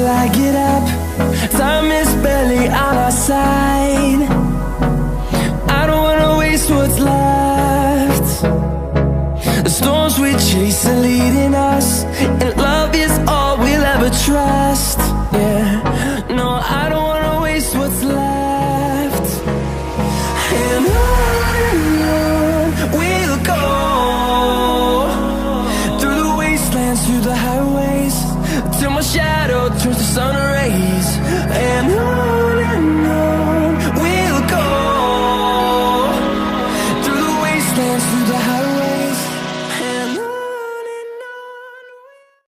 till I get up. Time is barely on our side. I don't wanna waste what's left. The storms we chase are leading us, and love is all we'll ever trust. Yeah, no, I don't wanna waste what's left. And on we'll go, through the wastelands, through the highways, till my shadow turns to sun rays. And on